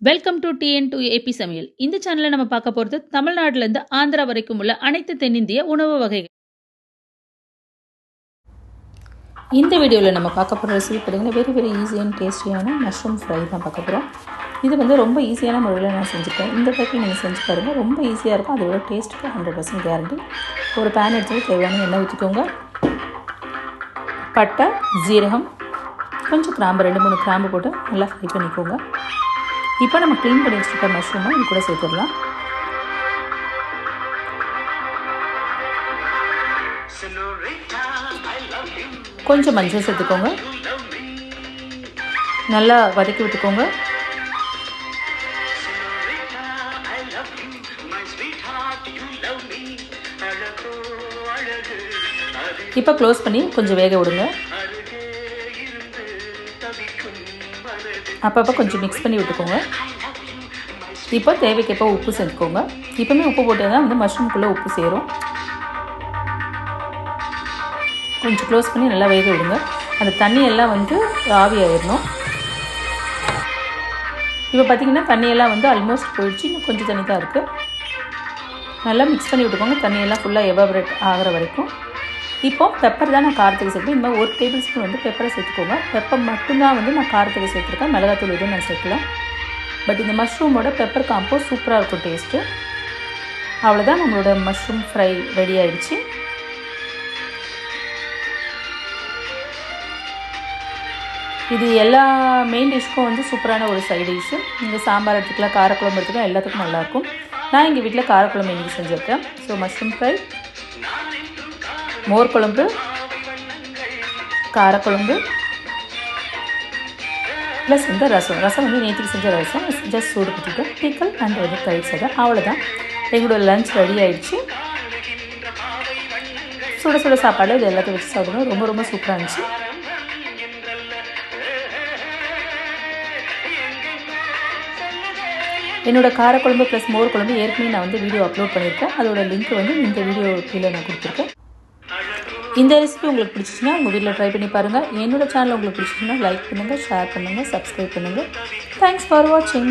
Welcome to TN2 AP சமையல். இந்த சேனல்ல நம்ம பார்க்க போறது தமிழ்நாடுல இருந்து ஆந்திரா வரைக்கும் உள்ள அனைத்து தென்னிந்திய உணவு வகைகள். இந்த வீடியோவில் நம்ம பார்க்க போகிற ரெசிபி பார்த்தீங்கன்னா வெரி ஈஸி அண்ட் டேஸ்டியான மஷ்ரூம் ஃப்ரை தான் பார்க்க போகிறோம். இது வந்து ரொம்ப ஈஸியான முறையில் நான் செஞ்சுருக்கேன். இந்த டைப்பில் நீங்கள் செஞ்சு பாருங்கள், ரொம்ப ஈஸியாக இருக்கும். அதோட டேஸ்ட்டுக்கு 100% கேரண்டி. ஒரு பேன் எடுத்து தேவையான எண்ணெய் ஊற்றிக்கோங்க. பட்டை, ஜீரகம், கொஞ்சம் கிராம்பு, 2-3 கிராம்பு போட்டு நல்லா ஃப்ரை பண்ணிக்கோங்க. இப்போ நம்ம க்ளீன் பண்ணி வச்சுருக்க மஷ்ரூமை இது கூட சேர்த்துடலாம். கொஞ்சம் மஞ்சள் சேர்த்துக்கோங்க. நல்லா வதக்கி விட்டுக்கோங்க. இப்போ க்ளோஸ் பண்ணி கொஞ்சம் வேக விடுங்க. அப்பப்போ கொஞ்சம் மிக்ஸ் பண்ணி விட்டுக்கோங்க. இப்போ தேவைக்கப்போ உப்பு சேர்த்துக்கோங்க. இப்போவுமே உப்பு போட்டு தான் வந்து மஷ்ரூம்குள்ளே உப்பு சேரும். கொஞ்சம் க்ளோஸ் பண்ணி நல்லா வேக விடுங்க. அந்த தண்ணியெல்லாம் வந்து ஆவியாயிடணும். இப்போ பார்த்திங்கன்னா தண்ணியெல்லாம் வந்து ஆல்மோஸ்ட் போயிடுச்சு. இன்னும் கொஞ்சம் தண்ணி தான் இருக்குது. நல்லா மிக்ஸ் பண்ணி விட்டுக்கோங்க, தண்ணியெல்லாம் ஃபுல்லாக எவாபரேட் ஆகிற வரைக்கும். இப்போ பெப்பர் தான் நான் காரத்துக்கு சேர்த்து, இந்த மாதிரி 1 டேபிள் ஸ்பூன் வந்து பெப்பரை சேர்த்துக்கோங்க. பெப்பர் மட்டும்தான் வந்து நான் காரத்துக்கு சேர்த்துருக்கேன், மிளகாத்தூள் எதுவும் நான் சேர்க்கலாம். பட் இந்த மஷ்ரூமோட பெப்பர் காம்போ சூப்பராக இருக்கும் டேஸ்ட்டு. அவ்வளோதான், நம்மளோட மஷ்ரூம் ஃப்ரை ரெடி ஆகிடுச்சு. இது எல்லா மெயின் டிஷ்க்கும் வந்து சூப்பரான ஒரு சைட் டிஷ்ஷு. நீங்கள் சாம்பார் எடுத்துக்கலாம், காரக்குழம்பு எடுத்துக்கலாம், எல்லாத்துக்கும் நல்லாயிருக்கும். நான் எங்கள் வீட்டில் காரக்குழம்பு இன்றைக்கி செஞ்சுருக்கேன். ஸோ மஷ்ரூம் ஃப்ரை, மோர் குழம்பு, காரக்குழம்பு ப்ளஸ் வந்து ரசம் வந்து நேற்றுக்கு செஞ்ச ரசம் ஜஸ்ட் சூடு கொடுத்துட்டேன். பிக்கல் அண்ட் வந்து தயிர் சாதம். அவ்வளோதான், எங்களோட லஞ்ச் ரெடி ஆகிடுச்சு. சுட சாப்பாடு இது எல்லாத்தையும் வச்சு சாப்பிடுவோம். ரொம்ப சூப்பராக இருந்துச்சு. என்னோடய காரக்குழம்பு ப்ளஸ் மோர் குழம்பு ஏற்கனவே நான் வந்து வீடியோ அப்லோட் பண்ணியிருக்கேன். அதோட லிங்க் வந்து இந்த வீடியோ கீழே நான் கொடுத்துருக்கேன். இந்த ரெசிபி உங்களுக்கு பிடிச்சிச்சுன்னா உங்கள் வீட்டில் ட்ரை பண்ணி பாருங்கள். என்னோடய சேனல் உங்களுக்கு பிடிச்சிச்சுன்னா லைக் பண்ணுங்கள், ஷேர் பண்ணுங்கள், சப்ஸ்கிரைப் பண்ணுங்கள். தேங்க்ஸ் ஃபார் வாட்சிங்.